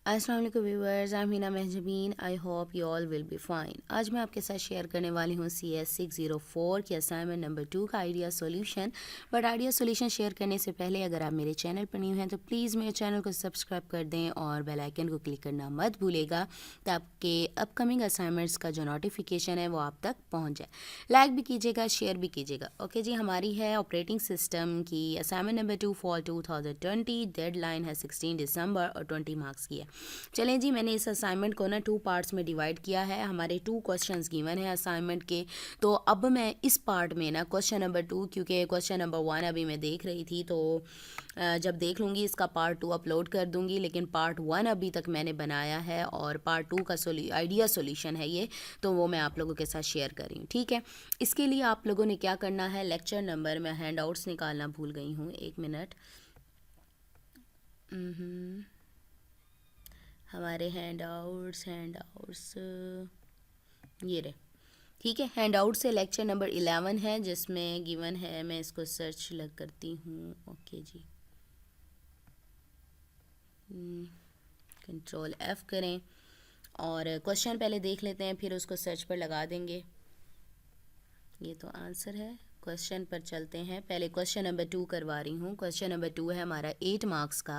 अस्सलाम वालेकुम viewers, I am Hina Mahjabeen. I hope you all will be fine. आज मैं आपके साथ शेयर करने वाली हूँ CS604 की असाइनमेंट नंबर 2 का idea solution. But idea solution share करने से पहले अगर आप मेरे चैनल पर न्यू हैं तो प्लीज़ मेरे चैनल को सब्सक्राइब कर दें और बेल आइकन को क्लिक करना मत भूलेगा ताकि अपकमिंग असाइनमेंट्स का जो नोटिफिकेशन है वो आप तक पहुँच जाए। लाइक भी कीजिएगा, शेयर भी कीजिएगा। ओके जी, हमारी है ऑपरेटिंग सिस्टम की असाइनमेंट नंबर 2 फॉर 2020। डेडलाइन है 16 दिसंबर और 20 मार्क्स की है। चलें जी, मैंने इस असाइनमेंट को ना 2 पार्ट्स में डिवाइड किया है। हमारे 2 क्वेश्चंस गिवन है असाइनमेंट के। तो अब मैं इस पार्ट में ना क्वेश्चन नंबर 2, क्योंकि क्वेश्चन नंबर 1 अभी मैं देख रही थी, तो जब देख लूँगी इसका पार्ट 2 अपलोड कर दूँगी। लेकिन पार्ट 1 अभी तक मैंने बनाया है और पार्ट 2 का आइडिया सोल्यूशन है ये, तो वो मैं आप लोगों के साथ शेयर कर रही हूँ। ठीक है, इसके लिए आप लोगों ने क्या करना है, लेक्चर नंबर, मैं हैंड आउट्स निकालना भूल गई हूँ, 1 मिनट। हमारे हैंड आउट्स ये रहे। ठीक है, हैंड आउट से लेक्चर नंबर 11 है जिसमें गिवन है, मैं इसको सर्च लग करती हूँ। ओके जी, कंट्रोल F करें और क्वेश्चन पहले देख लेते हैं, फिर उसको सर्च पर लगा देंगे। ये तो आंसर है। क्वेश्चन पर चलते हैं। पहले क्वेश्चन नंबर 2 करवा रही हूँ। क्वेश्चन नंबर 2 है हमारा 8 मार्क्स का।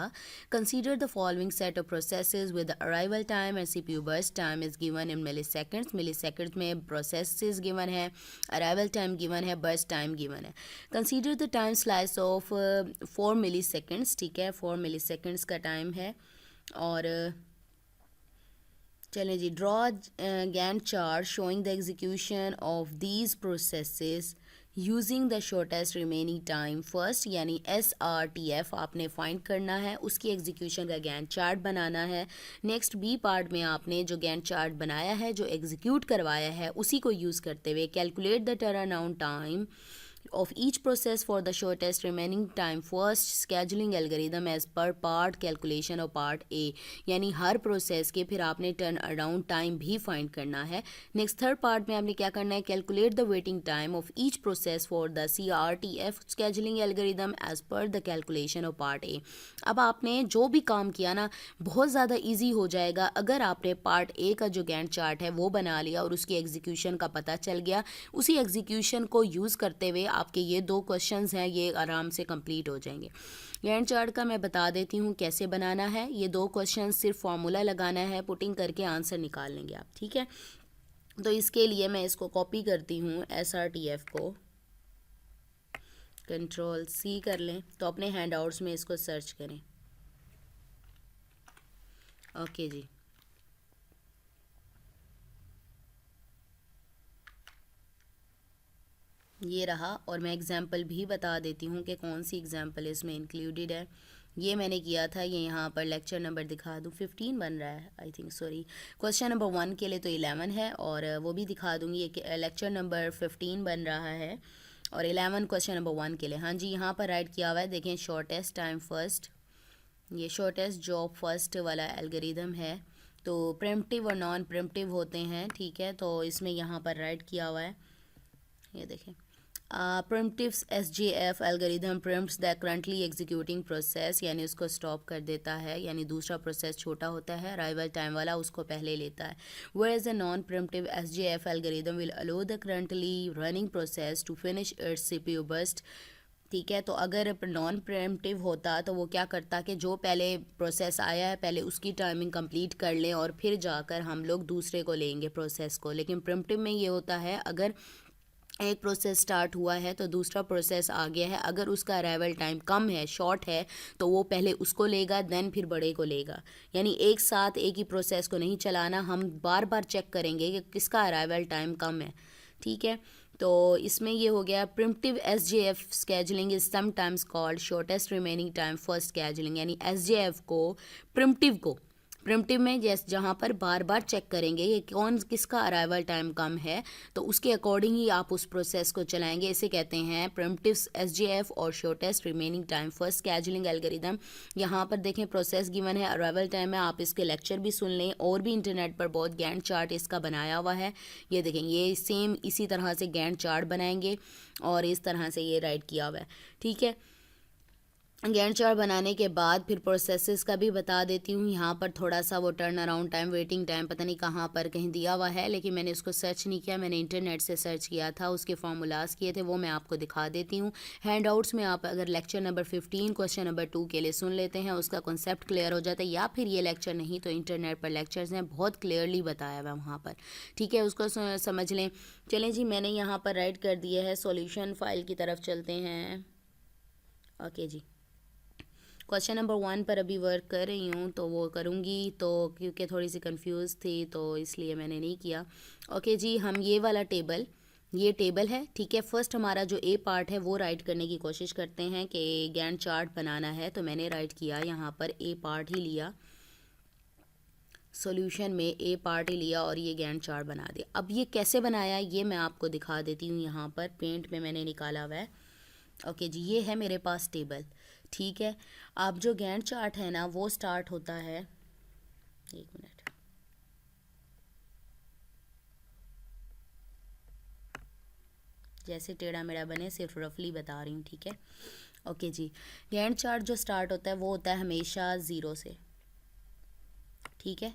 Consider the following set of processes with arrival time and CPU burst time is given in milliseconds. Milliseconds में प्रोसेसेस गिवन है, अराइवल टाइम गिवन है, बर्स्ट टाइम गिवन है। Consider the time slice of 4 milliseconds. ठीक है, 4 milliseconds का time है। और चलें जी, draw Gantt chart showing the execution of these processes using the shortest remaining time first, यानी SRTF आपने फाइंड करना है, उसकी एग्जीक्यूशन का गैंट चार्ट बनाना है। नेक्स्ट बी पार्ट में आपने जो गैंट चार्ट बनाया है, जो एग्जीक्यूट करवाया है, उसी को यूज़ करते हुए calculate the turn around time of each process for the shortest remaining time first scheduling algorithm as per part calculation of part A, यानी हर प्रोसेस के फिर आपने टर्न अराउंड टाइम भी फाइंड करना है। नेक्स्ट थर्ड पार्ट में आपने क्या करना है, calculate the waiting time of each process for the CRTF scheduling algorithm as per the calculation of part A। अब आपने जो भी काम किया ना, बहुत ज़्यादा ईजी हो जाएगा अगर आपने पार्ट A का जो गैंट चार्ट है वो बना लिया और उसकी एग्जीक्यूशन का पता चल गया। उसी एग्जीक्यूशन को यूज़ करते हुए आपके ये 2 क्वेश्चंस हैं, ये आराम से कंप्लीट हो जाएंगे। गैंट चार्ट का मैं बता देती हूँ कैसे बनाना है। ये 2 क्वेश्चन सिर्फ फार्मूला लगाना है, पुटिंग करके आंसर निकाल लेंगे आप। ठीक है, तो इसके लिए मैं इसको कॉपी करती हूँ, SRTF को कंट्रोल C कर लें, तो अपने हैंड आउट्स में इसको सर्च करें। ओके जी, ये रहा। और मैं एग्जाम्पल भी बता देती हूँ कि कौन सी एग्जाम्पल इसमें इंक्लूडेड है। ये मैंने किया था, ये यहाँ पर लेक्चर नंबर दिखा दूँ, 15 बन रहा है I think, sorry. Question number 1 के लिए तो 11 है और वो भी दिखा दूँगी। ये लेक्चर नंबर 15 बन रहा है और 11 क्वेश्चन नंबर 1 के लिए। हाँ जी, यहाँ पर राइट किया हुआ है, देखें, शॉर्टेस्ट टाइम फर्स्ट, ये शॉर्टेस्ट जॉब फर्स्ट वाला एल्गोरिदम है। तो प्रिमिटिव और नॉन प्रिमिटिव होते हैं। ठीक है, तो इसमें यहाँ पर राइट किया हुआ है, ये देखें, preemptive SJF algorithm preempts the currently executing process, यानी उसको स्टॉप कर देता है, यानी दूसरा प्रोसेस छोटा होता है, अराइवल टाइम वाला उसको पहले लेता है। Where a non preemptive SJF algorithm will allow the currently running process to finish its CPU burst. ठीक है, तो अगर नॉन प्रेम्प्टिव होता तो वो क्या करता कि जो पहले प्रोसेस आया है पहले उसकी टाइमिंग कंप्लीट कर लें और फिर जाकर हम लोग दूसरे को लेंगे प्रोसेस को। लेकिन प्रेम्प्टिव में ये होता है, अगर एक प्रोसेस स्टार्ट हुआ है तो दूसरा प्रोसेस आ गया है, अगर उसका अराइवल टाइम कम है, शॉर्ट है, तो वो पहले उसको लेगा, देन फिर बड़े को लेगा। यानी एक साथ एक ही प्रोसेस को नहीं चलाना, हम बार बार चेक करेंगे कि किसका अराइवल टाइम कम है। ठीक है, तो इसमें ये हो गया, primitive SJF scheduling is sometimes called shortest remaining time first scheduling, यानी SJF को प्रिमिटिव में जहाँ पर बार बार चेक करेंगे ये कौन किसका अराइवल टाइम कम है, तो उसके अकॉर्डिंग ही आप उस प्रोसेस को चलाएंगे। इसे कहते हैं प्रिमिटिव SJF और shortest remaining time first scheduling algorithm. यहाँ पर देखें, प्रोसेस गिवन है, अराइवल टाइम है, आप इसके लेक्चर भी सुन लें और भी इंटरनेट पर बहुत गैंट चार्ट इसका बनाया हुआ है। ये देखें, ये सेम इसी तरह से गैंट चार्ट बनाएंगे और इस तरह से ये राइट किया हुआ है। ठीक है, गैंट चार्ट बनाने के बाद फिर प्रोसेसेस का भी बता देती हूँ। यहाँ पर थोड़ा सा वो turn around time, waiting time पता नहीं कहाँ पर कहीं दिया हुआ है, लेकिन मैंने उसको सर्च नहीं किया, मैंने इंटरनेट से सर्च किया था, उसके फार्मूलाज किए थे, वो मैं आपको दिखा देती हूँ। हैंड आउट्स में आप अगर लेक्चर नंबर 15 क्वेश्चन नंबर 2 के लिए सुन लेते हैं, उसका कॉन्सेप्ट क्लियर हो जाता है, या फिर ये लेक्चर नहीं तो इंटरनेट पर लेक्चर्स हैं, बहुत क्लियरली बताया हुआ वहाँ पर, ठीक है, उसको समझ लें। चलें जी, मैंने यहाँ पर राइट कर दिया है, सॉल्यूशन फाइल की तरफ चलते हैं। ओके जी, क्वेश्चन नंबर 1 पर अभी वर्क कर रही हूँ, तो वो करूँगी, तो क्योंकि थोड़ी सी कंफ्यूज थी तो इसलिए मैंने नहीं किया। ओके जी, हम ये वाला टेबल, ये टेबल है, ठीक है। फर्स्ट हमारा जो ए पार्ट है वो राइट करने की कोशिश करते हैं कि गैंट चार्ट बनाना है, तो मैंने राइट किया यहाँ पर ए पार्ट ही लिया, सॉल्यूशन में ए पार्ट ही लिया और ये गैंट चार्ट बना दिया। अब ये कैसे बनाया ये मैं आपको दिखा देती हूँ, यहाँ पर पेंट में मैंने निकाला हुआ है। ओके जी, ये है मेरे पास टेबल, ठीक है। अब जो गैंट चार्ट है ना वो स्टार्ट होता है, एक मिनट, जैसे टेढ़ा मेढ़ा बने, सिर्फ रफली बता रही हूँ, ठीक है। ओके जी, गैंट चार्ट जो स्टार्ट होता है वो होता है हमेशा 0 से, ठीक है,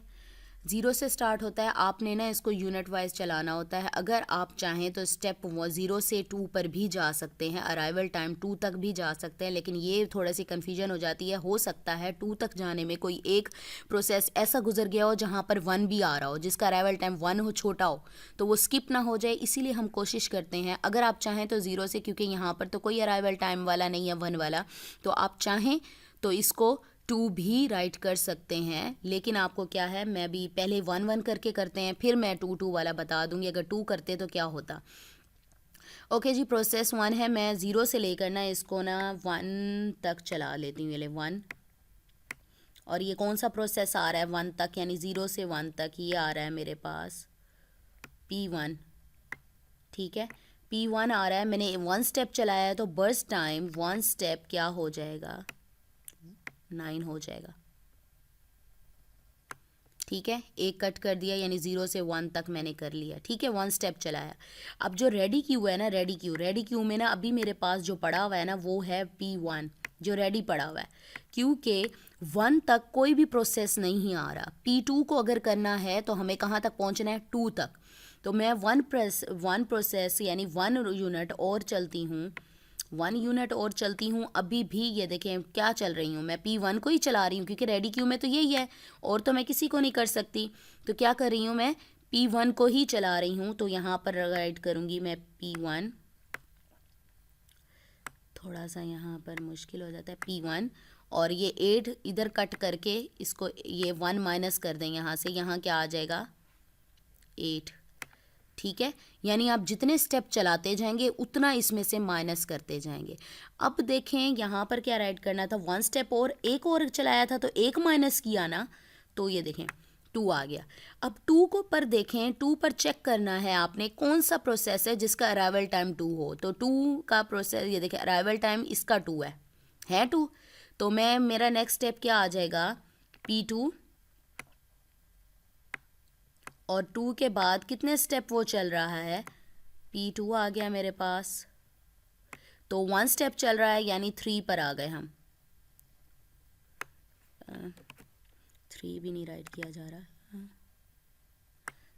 0 से स्टार्ट होता है। आपने ना इसको यूनिट वाइज चलाना होता है। अगर आप चाहें तो स्टेप 0 से 2 पर भी जा सकते हैं, अराइवल टाइम 2 तक भी जा सकते हैं, लेकिन ये थोड़ा सी कन्फ्यूजन हो जाती है। हो सकता है 2 तक जाने में कोई एक प्रोसेस ऐसा गुजर गया हो जहाँ पर 1 भी आ रहा हो, जिसका अराइवल टाइम 1 हो, छोटा हो, तो वो स्किप ना हो जाए, इसीलिए हम कोशिश करते हैं। अगर आप चाहें तो 0 से, क्योंकि यहाँ पर तो कोई अराइवल टाइम वाला नहीं है 1 वाला, तो आप चाहें तो इसको 2 भी राइट कर सकते हैं, लेकिन आपको क्या है, मैं भी पहले 1 करके करते हैं, फिर मैं 2 वाला बता दूंगी अगर 2 करते तो क्या होता। ओके जी, प्रोसेस 1 है, मैं 0 से लेकर ना इसको ना 1 तक चला लेती हूँ, ये 1, और ये कौन सा प्रोसेस आ रहा है 1 तक, यानी 0 से 1 तक, ये आ रहा है मेरे पास P1, ठीक है, P1 आ रहा है। मैंने 1 स्टेप चलाया है, तो बर्स्ट टाइम 1 स्टेप क्या हो जाएगा, 9 हो जाएगा, ठीक है। एक कट कर दिया, यानी 0 से 1 तक मैंने कर लिया, ठीक है, 1 स्टेप चलाया। अब जो रेडी क्यू है ना, रेडी क्यू में ना अभी मेरे पास जो पड़ा हुआ है ना वो है P1, जो रेडी पड़ा हुआ है, क्योंकि 1 तक कोई भी प्रोसेस नहीं आ रहा। P2 को अगर करना है तो हमें कहाँ तक पहुँचना है, 2 तक, तो मैं 1 प्रोसेस यानी 1 यूनिट और चलती हूँ, 1 यूनिट और चलती हूँ। अभी भी ये देखें क्या चल रही हूँ, मैं P1 को ही चला रही हूँ, क्योंकि रेडी क्यू में तो यही है, और तो मैं किसी को नहीं कर सकती, तो क्या कर रही हूँ, मैं P1 को ही चला रही हूँ। तो यहाँ पर राइट करूँगी मैं P1, थोड़ा सा यहाँ पर मुश्किल हो जाता है, P1, और ये 8 इधर कट करके इसको ये 1 माइनस कर दें यहाँ से, यहाँ क्या आ जाएगा 8, ठीक है। यानी आप जितने स्टेप चलाते जाएंगे उतना इसमें से माइनस करते जाएंगे। अब देखें यहाँ पर क्या राइट करना था, 1 स्टेप और एक और चलाया था, तो 1 माइनस किया ना, तो ये देखें 2 आ गया। अब 2 को पर देखें, 2 पर चेक करना है आपने कौन सा प्रोसेस है जिसका अराइवल टाइम 2 हो, तो 2 का प्रोसेस, ये देखें अराइवल टाइम इसका 2 है 2, तो मैं मेरा नेक्स्ट स्टेप क्या आ जाएगा, P2, और 2 के बाद कितने स्टेप वो चल रहा है, P2 आ गया मेरे पास, तो 1 स्टेप चल रहा है, यानी 3 पर आ गए हम, 3 भी नहीं राइट किया जा रहा,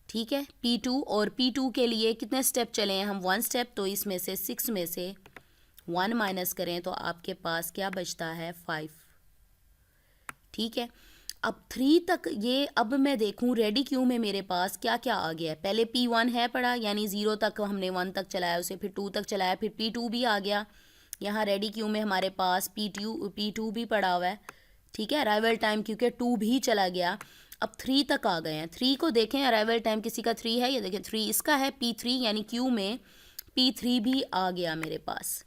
ठीक है। P2, और P2 के लिए कितने स्टेप चले हैं हम, 1 स्टेप, तो इसमें से 6 में से 1 माइनस करें तो आपके पास क्या बचता है 5, ठीक है। अब 3 तक ये, अब मैं देखूं रेडी क्यू में मेरे पास क्या क्या आ गया है, पहले P1 है पड़ा, यानी 0 तक हमने 1 तक चलाया, उसे फिर 2 तक चलाया, फिर P2 भी आ गया, यहाँ रेडी क्यू में हमारे पास P2 भी पड़ा हुआ है, ठीक है, अराइवल टाइम क्योंकि 2 भी चला गया। अब 3 तक आ गए हैं, 3 को देखें, अराइवल टाइम किसी का 3 है, ये देखें 3 इसका है, P3 यानी क्यू में P3 भी आ गया मेरे पास,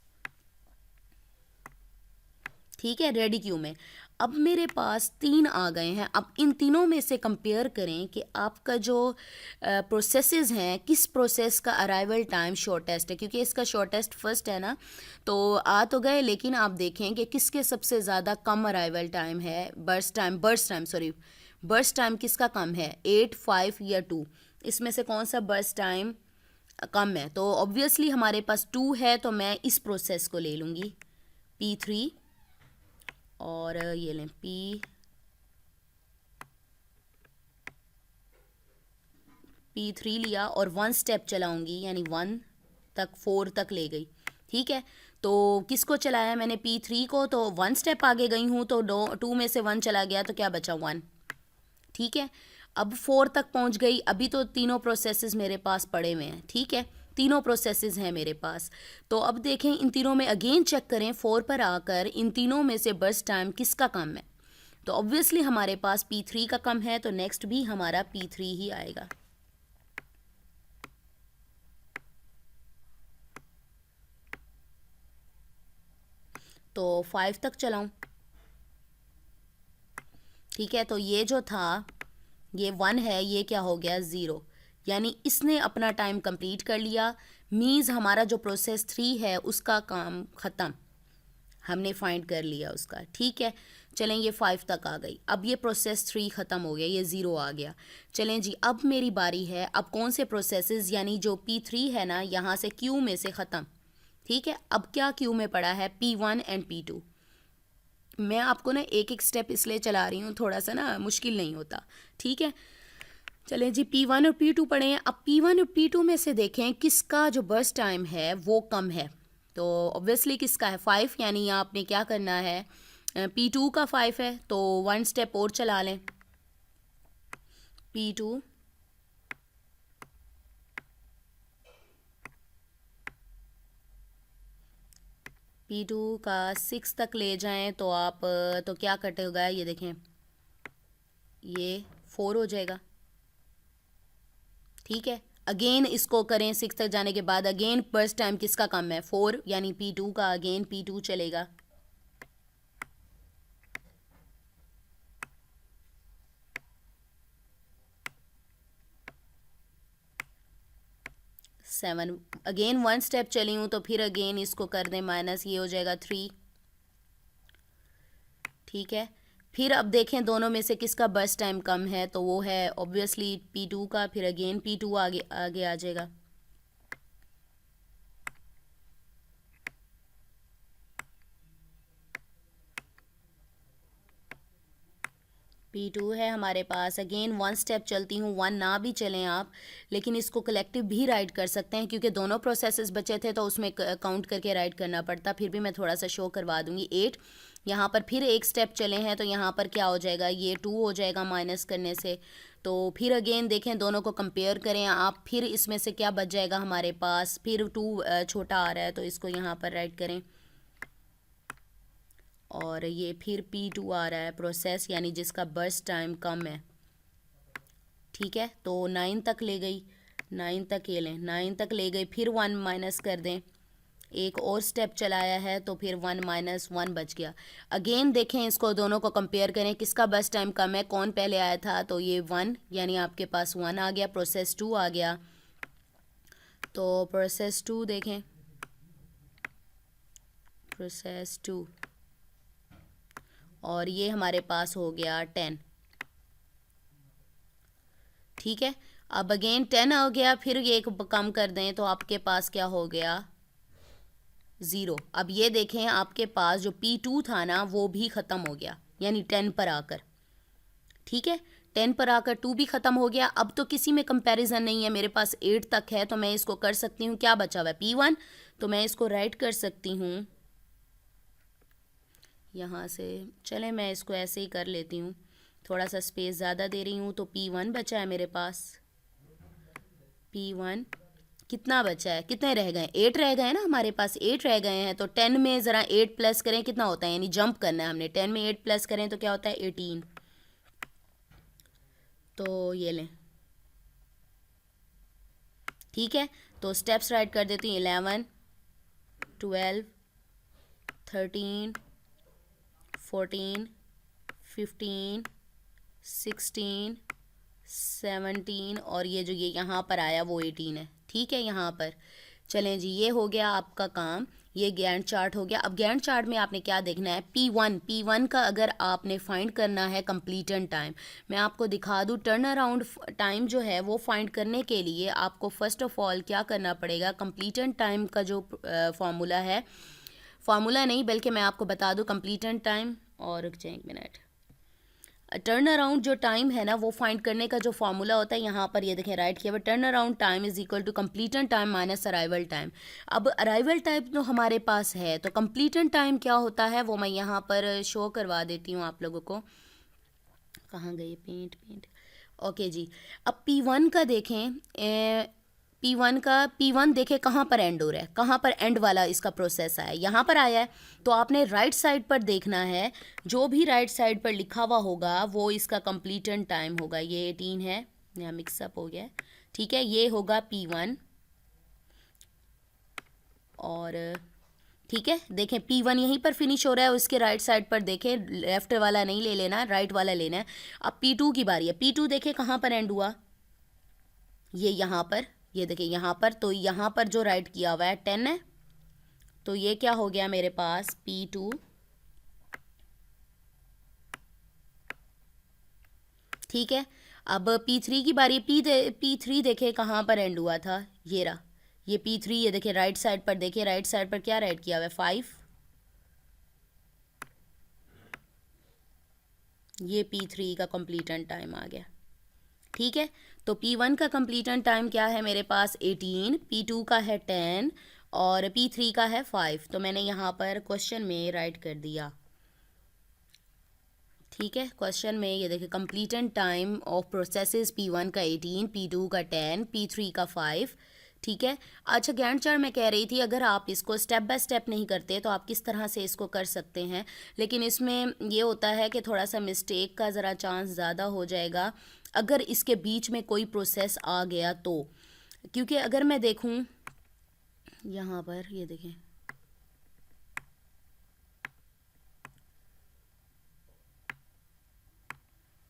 ठीक है, रेडी क्यू में। अब मेरे पास 3 आ गए हैं। अब इन तीनों में से कंपेयर करें कि आपका जो प्रोसेसेस हैं, किस प्रोसेस का अराइवल टाइम शॉर्टेस्ट है, क्योंकि इसका शॉर्टेस्ट फर्स्ट है ना, तो आ तो गए, लेकिन आप देखें कि किसके सबसे ज़्यादा कम अराइवल टाइम है, बर्स्ट टाइम किसका कम है, 8, 5 या 2, इसमें से कौन सा बर्स्ट टाइम कम है, तो ऑब्वियसली हमारे पास 2 है, तो मैं इस प्रोसेस को ले लूँगी P3, और ये लें P3 लिया और 1 स्टेप चलाऊंगी, यानी 1 तक 4 तक ले गई। ठीक है, तो किसको चलाया मैंने P3 को, तो 1 स्टेप आगे गई हूँ, तो 2 में से 1 चला गया तो क्या बचा 1। ठीक है, अब 4 तक पहुँच गई। अभी तो तीनों प्रोसेसेस मेरे पास पड़े हुए हैं। ठीक है, तीनों प्रोसेसेस हैं मेरे पास। तो अब देखें इन तीनों में, अगेन चेक करें 4 पर आकर इन तीनों में से बर्स्ट टाइम किसका कम है। तो ऑब्वियसली हमारे पास P3 का कम है, तो नेक्स्ट भी हमारा P3 ही आएगा। तो 5 तक चलाऊं। ठीक है, तो ये जो था ये 1 है, ये क्या हो गया 0, यानी इसने अपना टाइम कंप्लीट कर लिया। मीन्स हमारा जो प्रोसेस 3 है उसका काम ख़त्म, हमने फाइंड कर लिया उसका। ठीक है, चलें ये 5 तक आ गई। अब ये प्रोसेस 3 ख़त्म हो गया, ये 0 आ गया। चलें जी, अब मेरी बारी है। अब कौन से प्रोसेसेस, यानी जो P3 है ना, यहाँ से Q में से ख़त्म। ठीक है, अब क्या Q में पड़ा है, P1 एंड P2। मैं आपको ना एक एक स्टेप इसलिए चला रही हूँ, थोड़ा सा ना मुश्किल नहीं होता। ठीक है, चलें जी, P1 और P2 पढ़े हैं। अब P1 और P2 में से देखें किसका जो बर्स्ट टाइम है वो कम है। तो ऑब्वियसली किसका है 5, यानी आपने क्या करना है, P2 का 5 है, तो 1 स्टेप और चला लें। P2 का 6 तक ले जाएं तो आप तो क्या कटेगा, ये देखें ये 4 हो जाएगा। ठीक है, अगेन इसको करें 6 तक जाने के बाद, अगेन फर्स्ट टाइम किसका कम है 4, यानी P2 का, अगेन P2 चलेगा। सेवन, अगेन 1 स्टेप चली हूँ तो फिर अगेन इसको कर दें माइनस, ये हो जाएगा 3। ठीक है, फिर अब देखें दोनों में से किसका बर्स्ट टाइम कम है, तो वो है ऑब्वियसली P2 का। फिर अगेन P2 आगे आगे आ जाएगा। P2 है हमारे पास, अगेन 1 स्टेप चलती हूँ। 1 ना भी चलें आप, लेकिन इसको कलेक्टिव भी राइट कर सकते हैं, क्योंकि दोनों प्रोसेसेस बचे थे तो उसमें काउंट करके राइट करना पड़ता। फिर भी मैं थोड़ा सा शो करवा दूँगी। 8 यहाँ पर फिर एक स्टेप चले हैं, तो यहाँ पर क्या हो जाएगा, ये 2 हो जाएगा माइनस करने से। तो फिर अगेन देखें, दोनों को कंपेयर करें आप, फिर इसमें से क्या बच जाएगा हमारे पास, फिर 2 छोटा आ रहा है तो इसको यहाँ पर राइट करें। और ये फिर P2 आ रहा है प्रोसेस, यानी जिसका बर्स्ट टाइम कम है। ठीक है, तो 9 तक ले गई, 9 तक ये लें, 9 तक ले गई, फिर 1 माइनस कर दें, एक और स्टेप चलाया है तो फिर 1 माइनस 1 बच गया। अगेन देखें, इसको दोनों को कंपेयर करें, किसका बर्स्ट टाइम कम है, कौन पहले आया था, तो ये 1, यानी आपके पास 1 आ गया, प्रोसेस 2 आ गया। तो प्रोसेस 2 देखें, प्रोसेस 2, और ये हमारे पास हो गया 10। ठीक है, अब अगेन 10 हो गया, फिर ये एक कम कर दें तो आपके पास क्या हो गया 0। अब ये देखें, आपके पास जो P2 था ना वो भी ख़त्म हो गया, यानी 10 पर आकर। ठीक है, 10 पर आकर 2 भी ख़त्म हो गया। अब तो किसी में कंपैरिजन नहीं है, मेरे पास 8 तक है, तो मैं इसको कर सकती हूँ, क्या बचा हुआ है P1, तो मैं इसको राइट कर सकती हूँ यहाँ से। चले मैं इसको ऐसे ही कर लेती हूँ, थोड़ा सा स्पेस ज़्यादा दे रही हूँ। तो P1 बचा है मेरे पास, P1 कितना बचा है, कितने रह गए, 8 रह गए ना हमारे पास, 8 रह गए हैं। तो 10 में ज़रा 8 प्लस करें, कितना होता है, यानी जंप करना है हमने, 10 में 8 प्लस करें तो क्या होता है 18। तो ये लें, ठीक है, तो स्टेप्स राइट कर देती हूँ, 11, 12, 13, 14, 15, 16, 17, और ये जो ये यहाँ पर आया वो 18 है। ठीक है, यहाँ पर चलें जी, ये हो गया आपका काम, ये गैंट चार्ट हो गया। अब गैंट चार्ट में आपने क्या देखना है, P1 का अगर आपने फाइंड करना है कंप्लीटन टाइम, मैं आपको दिखा दूँ। टर्न अराउंड टाइम जो है वो फाइंड करने के लिए आपको फ़र्स्ट ऑफ ऑल क्या करना पड़ेगा, कंप्लीटन टाइम का जो फार्मूला है, फार्मूला नहीं बल्कि मैं आपको बता दूँ, कंप्लीटन टाइम और रुक जाए 1 मिनट। टर्न अराउंड जो टाइम है ना वो फाइंड करने का जो फॉर्मूला होता है यहाँ पर ये देखें राइट किया हुआ, turn around time is equal to completion time minus arrival time. अब अराइवल टाइम जो हमारे पास है तो कंप्लीटन टाइम क्या होता है वो मैं यहाँ पर शो करवा देती हूँ आप लोगों को। कहाँ गई पेंट। ओके जी, अब P1 का देखें, P1 देखें कहाँ पर एंड हो रहा है, कहाँ पर एंड वाला इसका प्रोसेस आया है, यहाँ पर आया है। तो आपने राइट साइड पर देखना है, जो भी राइट साइड पर लिखा हुआ होगा वो इसका कंप्लीटन टाइम होगा। ये 18 है, यहाँ मिक्सअप हो गया है, ठीक है। ये होगा P1 और ठीक है, देखें P1 यहीं पर फिनिश हो रहा है, उसके राइट साइड पर देखें, लेफ्ट वाला नहीं ले लेना, राइट वाला लेना है। अब P2 की बारी है, P2 देखें कहाँ पर एंड हुआ, ये यहाँ पर, ये देखिए यहाँ पर। तो यहाँ पर जो राइट किया हुआ है 10 है, तो ये क्या हो गया मेरे पास P2, ठीक है। अब P3 की बारी, P3 देखे कहाँ पर एंड हुआ था, ये रहा, ये P3, ये देखिए राइट साइड पर, देखिए राइट साइड पर क्या राइट किया हुआ है 5, ये P3 का कंप्लीटन टाइम आ गया, ठीक है। तो P1 का कंप्लीटन टाइम क्या है मेरे पास 18, P2 का है 10 और P3 का है 5। तो मैंने यहाँ पर क्वेश्चन में राइट कर दिया, ठीक है। क्वेश्चन में ये देखिए कंप्लीटन टाइम ऑफ प्रोसेसेस P1 का 18, P2 का 10, P3 का 5, ठीक है। अच्छा गैंट चार्ट मैं कह रही थी अगर आप इसको स्टेप बाय स्टेप नहीं करते तो आप किस तरह से इसको कर सकते हैं, लेकिन इसमें ये होता है कि थोड़ा सा मिस्टेक का ज़रा चांस ज़्यादा हो जाएगा अगर इसके बीच में कोई प्रोसेस आ गया तो। क्योंकि अगर मैं देखूं यहाँ पर, ये देखें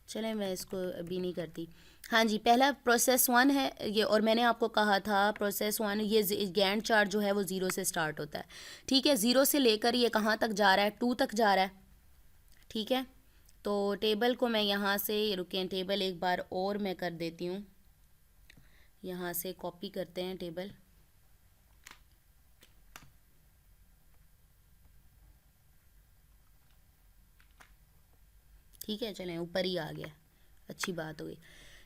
चलें मैं इसको अभी नहीं करती। हाँ जी, पहला प्रोसेस 1 है ये, और मैंने आपको कहा था प्रोसेस 1 ये गैंट चार्ट जो है वो 0 से स्टार्ट होता है, ठीक है। 0 से लेकर ये कहाँ तक जा रहा है, 2 तक जा रहा है, ठीक है। तो टेबल को मैं यहाँ से, रुकें टेबल एक बार और मैं कर देती हूँ, यहाँ से कॉपी करते हैं टेबल, ठीक है। चलें ऊपर ही आ गया, अच्छी बात हो गई,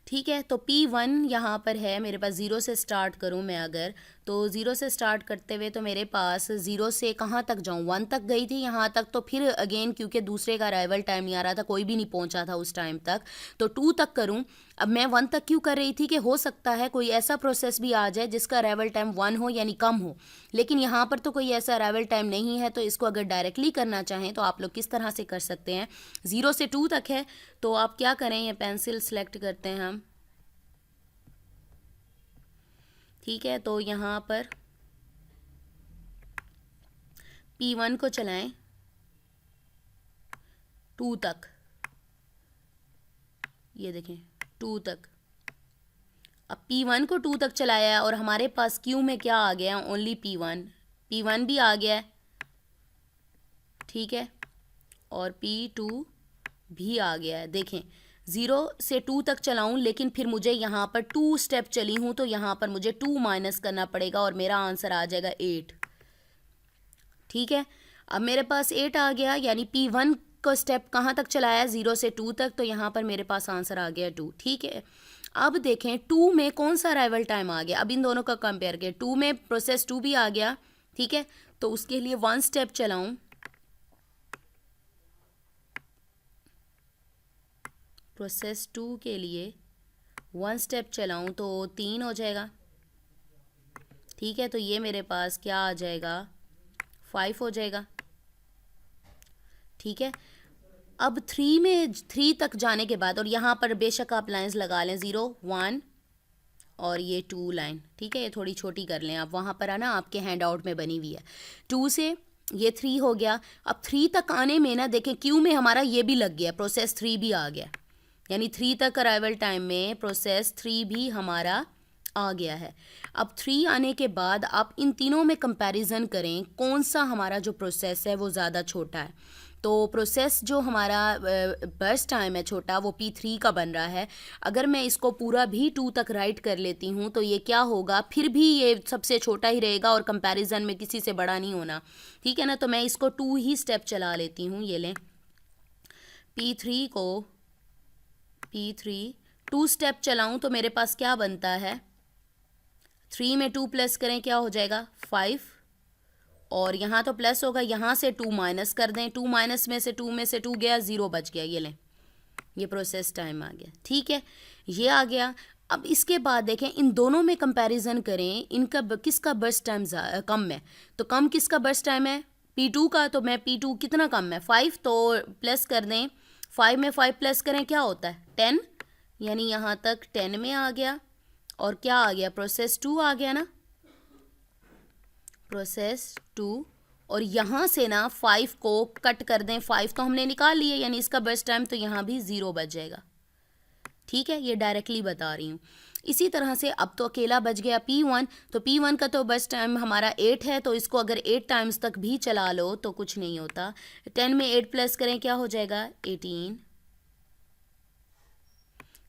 ठीक है। तो P1 यहाँ पर है मेरे पास, 0 से स्टार्ट करूँ मैं अगर, तो 0 से स्टार्ट करते हुए तो मेरे पास 0 से कहाँ तक जाऊँ, 1 तक गई थी यहाँ तक। तो फिर अगेन क्योंकि दूसरे का अराइवल टाइम नहीं आ रहा था, कोई भी नहीं पहुँचा था उस टाइम तक, तो 2 तक करूँ। अब मैं 1 तक क्यों कर रही थी कि हो सकता है कोई ऐसा प्रोसेस भी आ जाए जिसका अराइवल टाइम 1 हो यानी कम हो, लेकिन यहाँ पर तो कोई ऐसा अराइवल टाइम नहीं है। तो इसको अगर डायरेक्टली करना चाहें तो आप लोग किस तरह से कर सकते हैं, 0 से 2 तक है तो आप क्या करें, ये पेंसिल सेलेक्ट करते हैं हम, ठीक है। तो यहाँ पर P1 को चलाएं 2 तक, ये देखें 2 तक। अब P1 को 2 तक चलाया है और हमारे पास क्यू में क्या आ गया, ओनली P1 भी आ गया है, ठीक है, और P2 भी आ गया है। देखें 0 से 2 तक चलाऊं लेकिन फिर मुझे यहाँ पर 2 स्टेप चली हूँ तो यहाँ पर मुझे 2 माइनस करना पड़ेगा और मेरा आंसर आ जाएगा 8, ठीक है। अब मेरे पास 8 आ गया, यानी P1 को स्टेप कहाँ तक चलाया, 0 से 2 तक, तो यहाँ पर मेरे पास आंसर आ गया 2, ठीक है। अब देखें 2 में कौन सा अराइवल टाइम आ गया, अब इन दोनों का कंपेयर करें, 2 में प्रोसेस 2 भी आ गया, ठीक है। तो उसके लिए 1 स्टेप चलाऊं, प्रोसेस 2 के लिए 1 स्टेप चलाऊं तो 3 हो जाएगा, ठीक है। तो ये मेरे पास क्या आ जाएगा, 5 हो जाएगा, ठीक है। अब 3 तक जाने के बाद, और यहाँ पर बेशक आप लाइंस लगा लें 0 1 और ये 2 लाइन, ठीक है, ये थोड़ी छोटी कर लें आप, वहाँ पर है ना आपके हैंड आउट में बनी हुई है। 2 से ये 3 हो गया। अब 3 तक आने में ना देखें क्यू में हमारा ये भी लग गया, प्रोसेस 3 भी आ गया, यानी 3 तक अराइवल टाइम में प्रोसेस 3 भी हमारा आ गया है। अब 3 आने के बाद आप इन तीनों में कंपैरिजन करें कौन सा हमारा जो प्रोसेस है वो ज़्यादा छोटा है। तो प्रोसेस जो हमारा बर्स्ट टाइम है छोटा वो P3 का बन रहा है। अगर मैं इसको पूरा भी 2 तक राइट कर लेती हूँ तो ये क्या होगा, फिर भी ये सबसे छोटा ही रहेगा और कंपैरिजन में किसी से बड़ा नहीं होना, ठीक है ना। तो मैं इसको 2 ही स्टेप चला लेती हूँ, ये लें P3 को P3 2 स्टेप चलाऊं तो मेरे पास क्या बनता है, 3 में 2 प्लस करें क्या हो जाएगा 5, और यहाँ तो प्लस होगा, यहाँ से 2 माइनस कर दें, 2 माइनस में से 2 गया, 0 बच गया, ये लें, ये प्रोसेस टाइम आ गया। ठीक है, ये आ गया। अब इसके बाद देखें इन दोनों में कंपैरिजन करें, इनका किसका बर्स्ट टाइम कम है, तो कम किसका बर्स्ट टाइम है P2 का, तो मैं P2 कितना कम है 5, तो प्लस कर दें, 5 में 5 प्लस करें क्या होता है 10, यानी यहाँ तक 10 में आ गया, और क्या आ गया प्रोसेस 2 आ गया ना, प्रोसेस 2, और यहाँ से ना 5 को कट कर दें, 5 तो हमने निकाल लिए, यानी इसका बर्स्ट टाइम तो यहाँ भी 0 बच जाएगा। ठीक है, ये डायरेक्टली बता रही हूँ। इसी तरह से अब तो अकेला बच गया P1, तो P1 का तो बर्स्ट टाइम हमारा 8 है, तो इसको अगर 8 टाइम्स तक भी चला लो तो कुछ नहीं होता, 10 में 8 प्लस करें क्या हो जाएगा 18,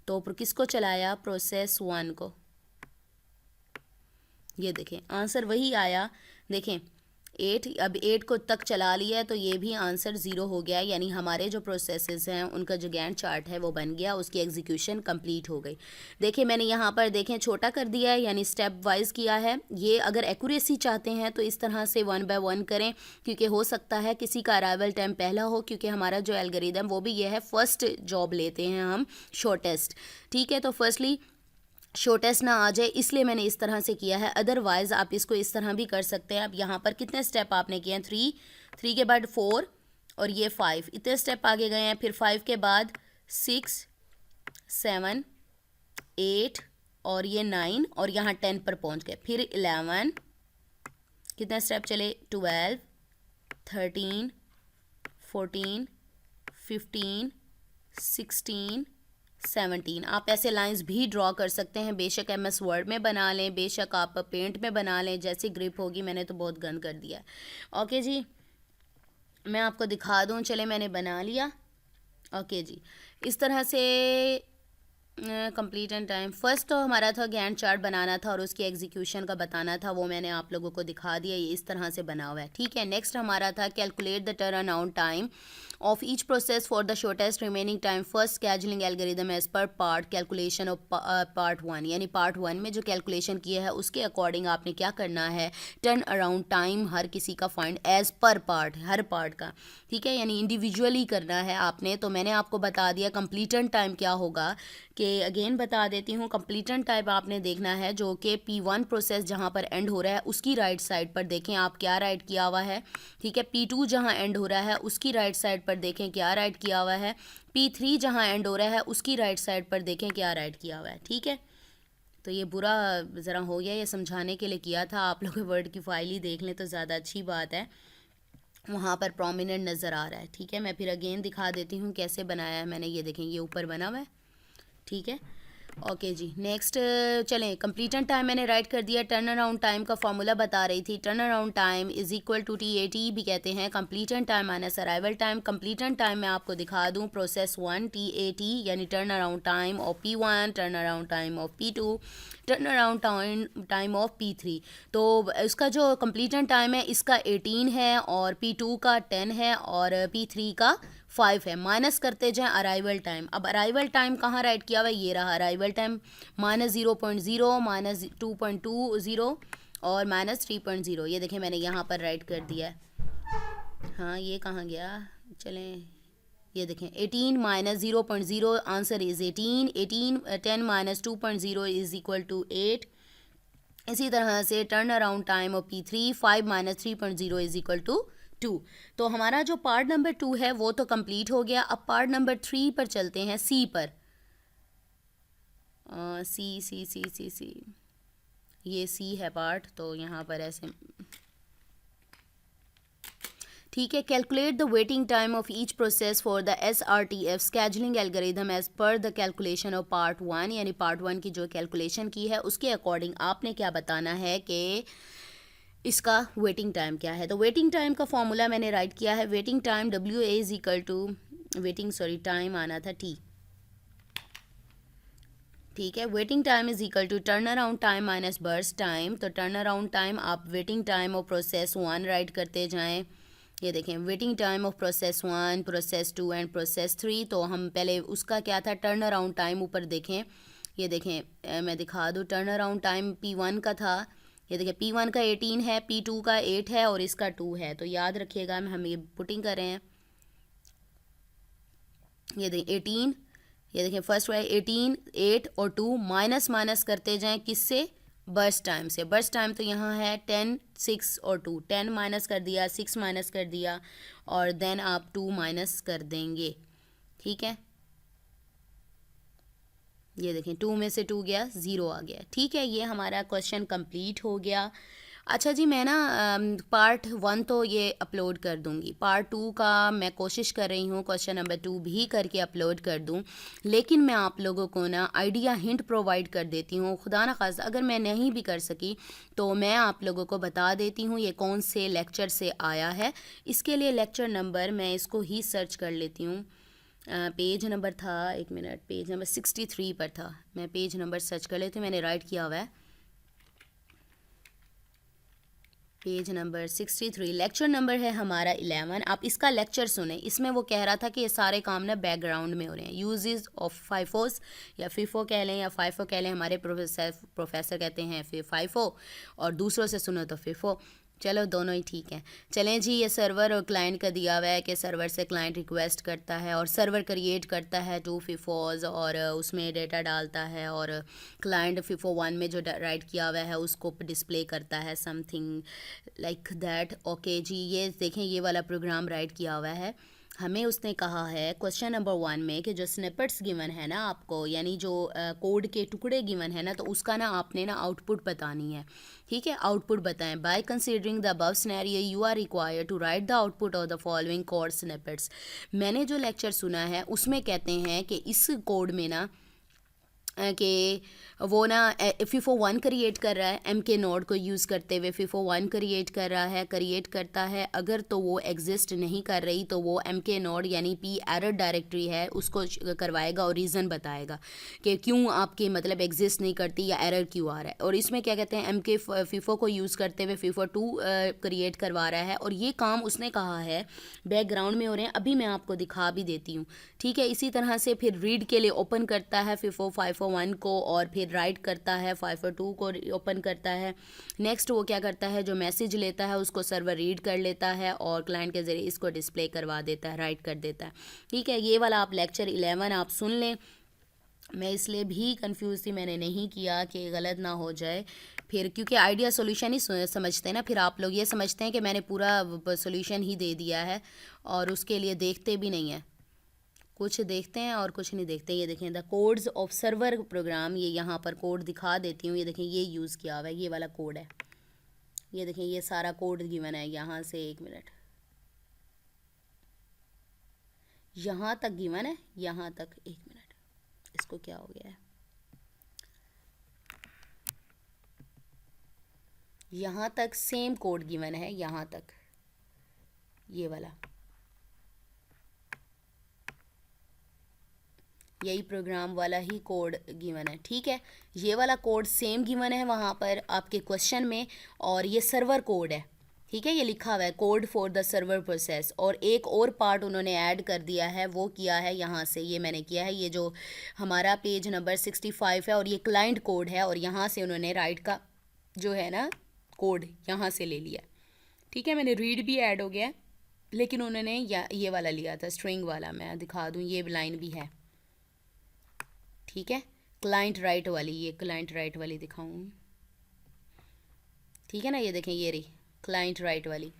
तो किसको चलाया प्रोसेस 1 को, ये देखें आंसर वही आया, देखें 8, अब 8 को तक चला लिया है तो ये भी आंसर 0 हो गया, यानी हमारे जो प्रोसेसेस हैं उनका जो गैंट चार्ट है वो बन गया, उसकी एग्जीक्यूशन कंप्लीट हो गई। देखिए मैंने यहाँ पर देखें छोटा कर दिया है, यानी स्टेप वाइज किया है। ये अगर एक्यूरेसी चाहते हैं तो इस तरह से 1 बाय 1 करें, क्योंकि हो सकता है किसी का अराइवल टाइम पहला हो, क्योंकि हमारा जो एल्गोरिदम वो भी ये है फर्स्ट जॉब लेते हैं हम शॉर्टेस्ट। ठीक है, तो फर्स्टली शॉर्टेस्ट ना आ जाए इसलिए मैंने इस तरह से किया है, अदरवाइज़ आप इसको इस तरह भी कर सकते हैं। अब यहाँ पर कितने स्टेप आपने किए हैं 3 के बाद 4 और ये 5, इतने स्टेप आगे गए हैं, फिर 5 के बाद 6 7 8 और ये 9 और यहाँ 10 पर पहुँच गए, फिर 11, कितने स्टेप चले 12 13 14 15 16 17। आप ऐसे लाइंस भी ड्रॉ कर सकते हैं, बेशक MS वर्ड में बना लें, बेशक आप पेंट में बना लें, जैसी ग्रिप होगी। मैंने तो बहुत गन कर दिया है। ओके जी, मैं आपको दिखा दूं, चले मैंने बना लिया। ओके जी, इस तरह से कंप्लीट एंड टाइम, फर्स्ट तो हमारा था गैंट चार्ट बनाना था और उसकी एग्जीक्यूशन का बताना था, वो मैंने आप लोगों को दिखा दिया, ये इस तरह से बना हुआ है। ठीक है, नेक्स्ट हमारा था calculate the turn around time of each process for the shortest remaining time first scheduling algorithm as per part calculation of part 1, यानी पार्ट 1 में जो कैलकुलेशन किया है उसके अकॉर्डिंग आपने क्या करना है, टर्न अराउंड टाइम हर किसी का फाइंड एज पर पार्ट, हर पार्ट का। ठीक है, यानी इंडिविजुअली करना है आपने। तो मैंने आपको बता दिया कंप्लीटन टाइम क्या होगा, कि अगेन बता देती हूँ, कंप्लीटन टाइप आपने देखना है जो कि P1 प्रोसेस जहाँ पर एंड हो रहा है उसकी राइट साइड पर देखें आप क्या राइट किया हुआ है। ठीक है, P2 जहाँ एंड हो रहा है उसकी राइट साइड पर देखें क्या राइट किया हुआ है, P3 जहाँ एंड हो रहा है उसकी राइट साइड पर देखें क्या राइट किया हुआ है। ठीक है, तो ये बुरा ज़रा हो गया, ये समझाने के लिए किया था, आप लोग वर्ड की फाइल ही देख लें तो ज़्यादा अच्छी बात है, वहाँ पर प्रोमिनेंट नज़र आ रहा है। ठीक है, मैं फिर अगेन दिखा देती हूँ कैसे बनाया है मैंने, ये देखें ये ऊपर बना हुआ है। ठीक है, ओके जी, नेक्स्ट चलें, कंप्लीटन टाइम मैंने राइट कर दिया, टर्न अराउंड टाइम का फॉर्मूला बता रही थी, turn around time is equal to TAT भी कहते हैं, completion time minus arrival time. Completion time मैं आपको दिखा दूं, प्रोसेस 1 TAT यानी turn around time of P1, turn around time of P2, turn around time of P3। तो इसका जो कंप्लीटन टाइम है इसका 18 है और P2 का 10 है और P3 का 5 है। माइनस करते जाएं अराइवल टाइम, अब अराइवल टाइम कहाँ राइट किया हुआ है, ये रहा अराइवल टाइम, -0.0, -2.20 और -3.0, ये देखें मैंने यहाँ पर राइट कर दिया है। हाँ ये कहाँ गया, चलें ये देखें 18 -0.0 answer is 18, 10 -2.0 is equal to 8। इसी तरह से turn around time of P3 5 -3.0 is equal to 2। तो हमारा जो पार्ट नंबर 2 है वो तो कंप्लीट हो गया। अब पार्ट नंबर 3 पर चलते हैं, C पर। सी ये C है पार्ट, तो यहाँ पर ऐसे ठीक है। Calculate the waiting time of each process for the SRTF scheduling algorithm as per the calculation of part 1, यानी पार्ट 1 की जो कैलकुलेशन की है उसके अकॉर्डिंग आपने क्या बताना है कि इसका वेटिंग टाइम क्या है। तो वेटिंग टाइम का फॉर्मूला मैंने राइट किया है, waiting time WA is equal to time आना था T। ठीक है, waiting time is equal to turn around time minus burst time. तो टर्न अराउंड टाइम आप वेटिंग टाइम और प्रोसेस 1 राइट करते जाएं, ये देखें waiting time of process 1, process 2 and process 3। तो हम पहले उसका क्या था, टर्न अराउंड टाइम ऊपर देखें, ये देखें मैं दिखा दूँ, टर्न अराउंड टाइम P1 का था, ये देखें P1 का 18 है, P2 का 8 है और इसका 2 है। तो याद रखिएगा हम ये पुटिंग कर रहे हैं, ये देखें 18, ये देखें फर्स्ट वाला 18, 8 और 2 माइनस माइनस करते जाएं, किससे, बर्स्ट टाइम से। बर्स्ट टाइम तो यहाँ है 10, 6 और 2, 10 माइनस कर दिया, 6 माइनस कर दिया और देन आप 2 माइनस कर देंगे, ठीक है। ये देखें 2 में से 2 गया, 0 आ गया, ठीक है। ये हमारा क्वेश्चन कंप्लीट हो गया। अच्छा जी, मैं ना पार्ट 1 तो ये अपलोड कर दूंगी, पार्ट 2 का मैं कोशिश कर रही हूँ क्वेश्चन नंबर 2 भी करके अपलोड कर दूँ, लेकिन मैं आप लोगों को ना आइडिया हिंट प्रोवाइड कर देती हूँ। खुदा न खास्ता अगर मैं नहीं भी कर सकी तो मैं आप लोगों को बता देती हूँ ये कौन से लेक्चर से आया है। इसके लिए लेक्चर नंबर मैं इसको ही सर्च कर लेती हूँ। पेज नंबर था, एक मिनट, पेज नंबर 63 पर था, मैं पेज नंबर सर्च कर लेती हूँ, मैंने राइट किया हुआ है पेज नंबर 63। लेक्चर नंबर है हमारा 11। आप इसका लेक्चर सुने, इसमें वो कह रहा था कि ये सारे काम ना बैकग्राउंड में हो रहे हैं। यूजेस ऑफ फाइफोस या फीफो कह लें या फाइफो कह लें, हमारे प्रोफेसर कहते हैं फिर फाइफो और दूसरों से सुनो तो फीफो, चलो दोनों ही ठीक हैं। चलें जी, ये सर्वर और क्लाइंट का दिया हुआ है कि सर्वर से क्लाइंट रिक्वेस्ट करता है और सर्वर क्रिएट करता है 2 फीफोज और उसमें डेटा डालता है और क्लाइंट फीफो 1 में जो राइट किया हुआ है उसको डिस्प्ले करता है, समथिंग लाइक दैट। ओके जी, ये देखें ये वाला प्रोग्राम राइट किया हुआ है। हमें उसने कहा है क्वेश्चन नंबर 1 में कि जो स्निपेट्स गिवन है ना आपको, यानी जो कोड के टुकड़े गिवन है ना, तो उसका ना आपने ना आउटपुट बतानी है, ठीक है। आउटपुट बताएं। By considering the above scenario you are required to write the output of the following code snippets. मैंने जो लेक्चर सुना है उसमें कहते हैं कि इस कोड में ना कि वो ना फीफो 1 क्रिएट कर रहा है, एम के नोड को यूज़ करते हुए फीफो 1 क्रिएट कर रहा है, क्रिएट करता है। अगर तो वो एग्जिस्ट नहीं कर रही तो वो एम के नोड यानी पी एरर डायरेक्टरी है उसको करवाएगा और रीज़न बताएगा कि क्यों आपकी मतलब एग्जिस्ट नहीं करती या एरर क्यों आ रहा है। और इसमें क्या कहते हैं, एम के फीफो को यूज़ करते हुए फीफो 2 क्रिएट करवा रहा है और ये काम उसने कहा है बैकग्राउंड में हो रहे हैं। अभी मैं आपको दिखा भी देती हूँ, ठीक है। इसी तरह से फिर रीड के लिए ओपन करता है फीफो 501 को और फिर राइट करता है 502 को ओपन करता है। नेक्स्ट वो क्या करता है, जो मैसेज लेता है उसको सर्वर रीड कर लेता है और क्लाइंट के ज़रिए इसको डिस्प्ले करवा देता है, राइट कर देता है, ठीक है। ये वाला आप लेक्चर 11 आप सुन लें। मैं इसलिए भी कंफ्यूज थी, मैंने नहीं किया कि गलत ना हो जाए फिर, क्योंकि आइडिया सोल्यूशन ही समझते हैं ना, फिर आप लोग ये समझते हैं कि मैंने पूरा सोल्यूशन ही दे दिया है और उसके लिए देखते भी नहीं हैं, कुछ देखते हैं और कुछ नहीं देखते। ये देखें the codes of server program, ये यहाँ पर कोड दिखा देती हूँ। ये देखें ये यूज़ किया हुआ है, ये वाला कोड है, ये देखें ये सारा कोड गिवन है यहाँ से, एक मिनट, यहाँ तक गिवन है, यहाँ तक, एक मिनट, इसको क्या हो गया है, यहाँ तक सेम कोड गिवन है, यहाँ तक ये वाला, यही प्रोग्राम वाला ही कोड गिवन है, ठीक है। ये वाला कोड सेम गिवन है वहाँ पर आपके क्वेश्चन में और ये सर्वर कोड है, ठीक है। ये लिखा हुआ है code for the server process और एक और पार्ट उन्होंने ऐड कर दिया है, वो किया है यहाँ से, ये मैंने किया है, ये जो हमारा पेज नंबर 65 है और ये क्लाइंट कोड है और यहाँ से उन्होंने राइट का जो है ना कोड यहाँ से ले लिया, ठीक है। मैंने रीड भी ऐड हो गया लेकिन उन्होंने ये वाला लिया था स्ट्रिंग वाला, मैं दिखा दूँ, ये लाइन भी है, ठीक है। क्लाइंट राइट वाली, ये क्लाइंट राइट वाली दिखाऊँ, ठीक है ना, ये देखें ये रही क्लाइंट राइट वाली।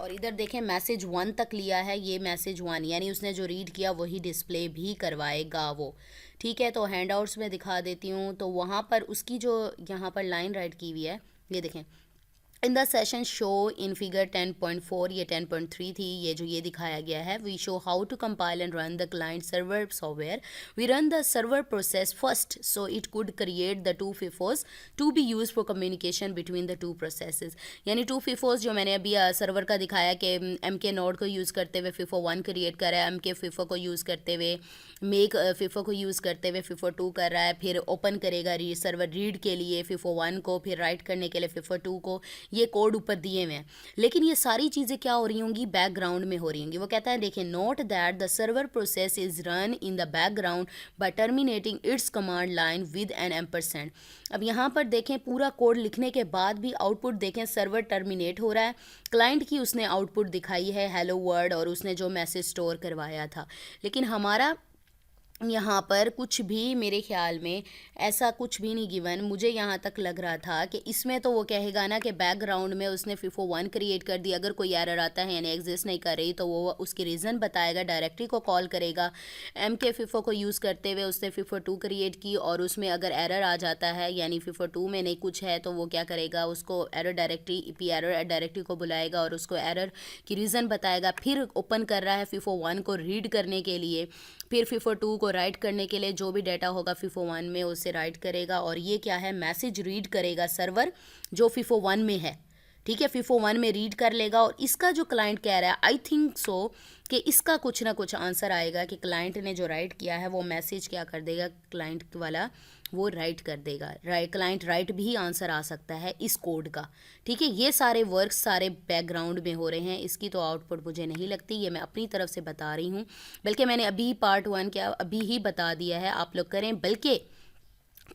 और इधर देखें मैसेज 1 तक लिया है, ये मैसेज 1 यानी उसने जो रीड किया वही डिस्प्ले भी करवाएगा वो, ठीक है। तो हैंड आउट्स में दिखा देती हूँ, तो वहाँ पर उसकी जो यहाँ पर लाइन राइट की हुई है, ये देखें in the session show in figure 10.4, ये 10.3 थी, ये जो ये दिखाया गया है, we show how to compile and run the client server software. We run the server process first so it could create the 2 FIFOs to be use for communication between the 2 processes. यानी 2 फीफोज जो मैंने अभी server का दिखाया कि M के node को use करते हुए फीफो 1 क्रिएट कर रहा है, एम के फीफो को यूज़ करते हुए मेक फीफो को यूज़ करते हुए फीफो 2 कर रहा है, फिर ओपन करेगा सर्वर रीड के लिए फीफो 1 को, फिर राइट करने के लिए फीफो 2 को। ये कोड ऊपर दिए हुए हैं, लेकिन ये सारी चीज़ें क्या हो रही होंगी, बैकग्राउंड में हो रही होंगी। वो कहता है देखिए, note that the server process is run in the background by terminating its command line with an ampersand. अब यहाँ पर देखें, पूरा कोड लिखने के बाद भी आउटपुट देखें, सर्वर टर्मिनेट हो रहा है। क्लाइंट की उसने आउटपुट दिखाई है हेलो वर्ल्ड, और उसने जो मैसेज स्टोर करवाया था, लेकिन हमारा यहाँ पर कुछ भी मेरे ख्याल में ऐसा कुछ भी नहीं गिवन। मुझे यहाँ तक लग रहा था कि इसमें तो वो कहेगा ना कि बैकग्राउंड में उसने FIFO 1 क्रिएट कर दी, अगर कोई एरर आता है यानी एग्जिस्ट नहीं कर रही तो वो उसकी रीज़न बताएगा, डायरेक्टरी को कॉल करेगा। MK FIFO को यूज़ करते हुए उसने FIFO 2 क्रिएट की, और उसमें अगर एरर आ जाता है यानी FIFO 2 में नहीं कुछ है तो वो क्या करेगा, उसको एरर डायरेक्टरी एरर डायरेक्टरी को बुलाएगा और उसको एरर की रीज़न बताएगा। फिर ओपन कर रहा है FIFO 1 को रीड करने के लिए, फिर FIFO 2 को राइट करने के लिए जो भी डाटा होगा FIFO 1 में उसे राइट करेगा, और ये क्या है, मैसेज रीड करेगा सर्वर जो FIFO 1 में है। ठीक है, FIFO 1 में रीड कर लेगा, और इसका जो क्लाइंट कह रहा है, आई थिंक सो कि इसका कुछ ना कुछ आंसर आएगा कि क्लाइंट ने जो राइट किया है वो मैसेज क्या कर देगा, क्लाइंट वाला वो राइट कर देगा। क्लाइंट राइट भी आंसर आ सकता है इस कोड का। ठीक है, ये सारे वर्क सारे बैकग्राउंड में हो रहे हैं। इसकी तो आउटपुट मुझे नहीं लगती, ये मैं अपनी तरफ से बता रही हूँ, बल्कि मैंने अभी पार्ट 1 क्या अभी ही बता दिया है। आप लोग करें, बल्कि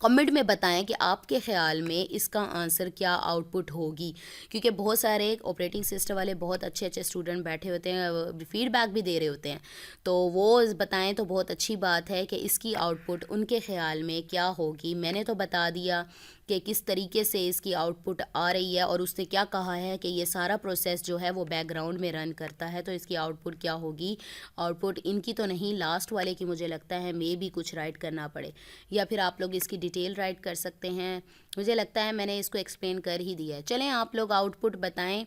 कमेंट में बताएं कि आपके ख्याल में इसका आंसर क्या आउटपुट होगी, क्योंकि बहुत सारे ऑपरेटिंग सिस्टम वाले बहुत अच्छे अच्छे स्टूडेंट बैठे होते हैं, फीडबैक भी दे रहे होते हैं, तो वो बताएं तो बहुत अच्छी बात है कि इसकी आउटपुट उनके ख्याल में क्या होगी। मैंने तो बता दिया कि किस तरीके से इसकी आउटपुट आ रही है, और उसने क्या कहा है कि ये सारा प्रोसेस जो है वो बैकग्राउंड में रन करता है, तो इसकी आउटपुट क्या होगी। आउटपुट इनकी तो नहीं, लास्ट वाले की मुझे लगता है मे भी कुछ राइट करना पड़े, या फिर आप लोग इसकी डिटेल राइट कर सकते हैं। मुझे लगता है मैंने इसको एक्सप्लेन कर ही दिया है। चलें, आप लोग आउटपुट बताएं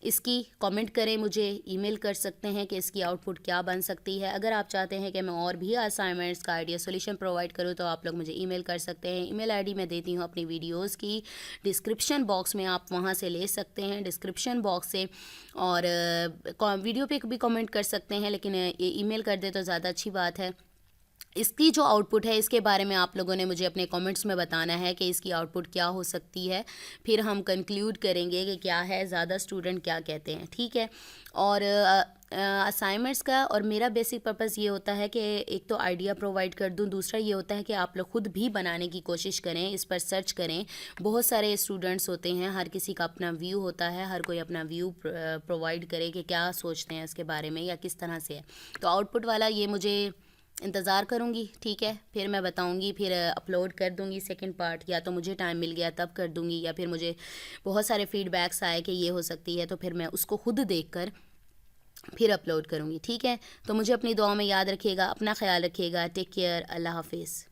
इसकी, कमेंट करें, मुझे ईमेल कर सकते हैं कि इसकी आउटपुट क्या बन सकती है। अगर आप चाहते हैं कि मैं और भी असाइनमेंट्स का आइडिया सोल्यूशन प्रोवाइड करूं तो आप लोग मुझे ईमेल कर सकते हैं। ईमेल आईडी मैं देती हूं अपनी वीडियोस की डिस्क्रिप्शन बॉक्स में, आप वहां से ले सकते हैं डिस्क्रिप्शन बॉक्स से, और वीडियो पे भी कमेंट कर सकते हैं, लेकिन ईमेल कर दे तो ज़्यादा अच्छी बात है। इसकी जो आउटपुट है इसके बारे में आप लोगों ने मुझे अपने कमेंट्स में बताना है कि इसकी आउटपुट क्या हो सकती है, फिर हम कंक्लूड करेंगे कि क्या है, ज़्यादा स्टूडेंट क्या कहते हैं। ठीक है, और असाइनमेंट्स का और मेरा बेसिक पर्पज़ ये होता है कि एक तो आइडिया प्रोवाइड कर दूं, दूसरा ये होता है कि आप लोग खुद भी बनाने की कोशिश करें, इस पर सर्च करें। बहुत सारे स्टूडेंट्स होते हैं, हर किसी का अपना व्यू होता है, हर कोई अपना व्यू प्रोवाइड करे कि क्या सोचते हैं इसके बारे में या किस तरह से है। तो आउटपुट वाला ये मुझे इंतज़ार करूँगी, ठीक है, फिर मैं बताऊँगी, फिर अपलोड कर दूँगी सेकंड पार्ट, या तो मुझे टाइम मिल गया तब कर दूँगी, या फिर मुझे बहुत सारे फीडबैक्स आए कि ये हो सकती है, तो फिर मैं उसको खुद देखकर फिर अपलोड करूँगी। ठीक है, तो मुझे अपनी दुआ में याद रखिएगा, अपना ख्याल रखिएगा। टेक केयर, अल्लाह हाफिज़।